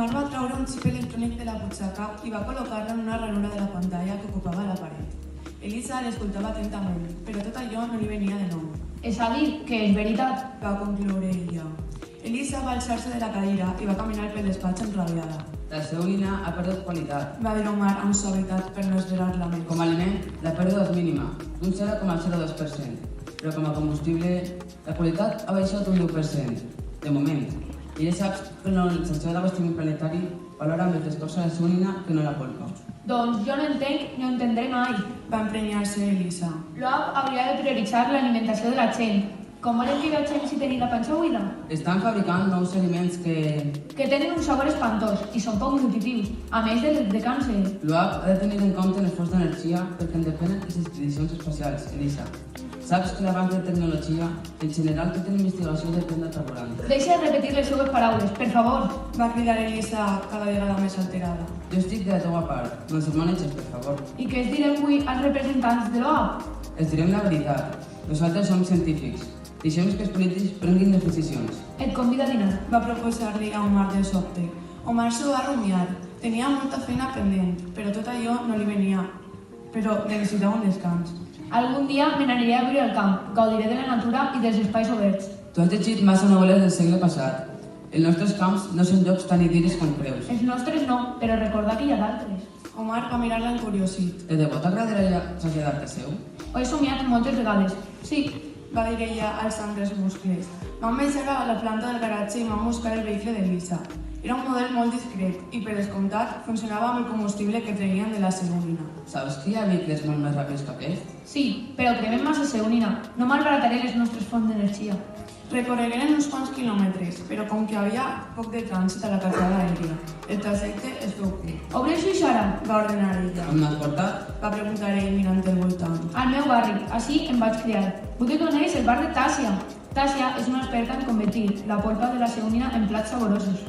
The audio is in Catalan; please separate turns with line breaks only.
Omar va treure un xip electrònic de la butxaca i va col·locar-lo en una ranura de la pantalla que ocupava la paret. Elisa l'escoltava atentament, però tot allò no li venia de nou.
És a dir, que és veritat.
Va concloure ella. Elisa va alçar-se de la cadira i va caminar pel despatx enrabiada.
La seonina ha perdut qualitat.
Va dir Omar amb suavitat per no esverar-la més.
Com a aliment, la pèrdua és mínima, d'un 0,02%, però com a combustible, la qualitat ha baixat un 10%. De moment, i ja saps que l'Organització d'Abastiment Planetari valora més l'escorça de la seonina que no la polpa.
Doncs jo no entenc ni ho entendré mai.
Va emprenyar-se Elisa.
L'OAB hauria de prioritzar l'alimentació de la gent. Com volen que viatgem si tenim la panxa buida?
Estan fabricant nous aliments
Que tenen un sabor espantós i són poc nutritius, a més de càncer.
l'UAP ha de tenir en compte l'esforç d'energia perquè en depenen les expedicions espacials, Elisa. Saps que l'avanç de tecnologia, en general tota investigació depèn de carburant.
Deixa de repetir les seues paraules, per favor.
Va cridar Elisa cada vegada més alterada.
Jo estic de la teua part, no ens hermanetges, per favor.
I què es direm avui als representants de l'OAB?
Els direm la veritat. Nosaltres som científics. Deixem que els polítics prenguin les decisions.
Et convida a dinar.
Va proposar-li a Omar de sobte. Omar s'ho va rumiar. Tenia molta feina pendent, però tot allò no li venia. Però necessitava un descans.
Algun dia me n'aniré a viure al camp, gaudiré de la natura i dels espais oberts.
Tu has llegit massa novel·les del segle passat. Els nostres camps no són llocs tan idíl·lics com creus.
Els nostres no, però recorda que hi ha d'altres.
Omar va mirar-la encuriosit.
De debò t'agradaria traslladar-te seu?
Ho he somiat moltes vegades. Sí,
Va dir ella alçant els muscles. Vam baixar a la planta del garatge i vam buscar el vehicle d'Elisa. Era un model molt discret i, per descomptat, funcionava amb el combustible que treien de la seonina.
Saps que hi ha vehicles molt més ràpids que aquest?
sí, però cremem massa seonina. No malbarataré les nostres fonts d'energia.
Recorregueren uns quants quilòmetres, però com que havia poc de trànsit a la carretera aèria, el trajecte es feu curt.
Obreixo i ara,
Va ordenar ella.
On m'has portat?
Va preguntar ell mirant al voltant.
al meu barri. Així em vaig criar. Vull que coneix el bar de Tàsia. Tàsia és una experta en convertir la polpa de la seonina en plats saborosos.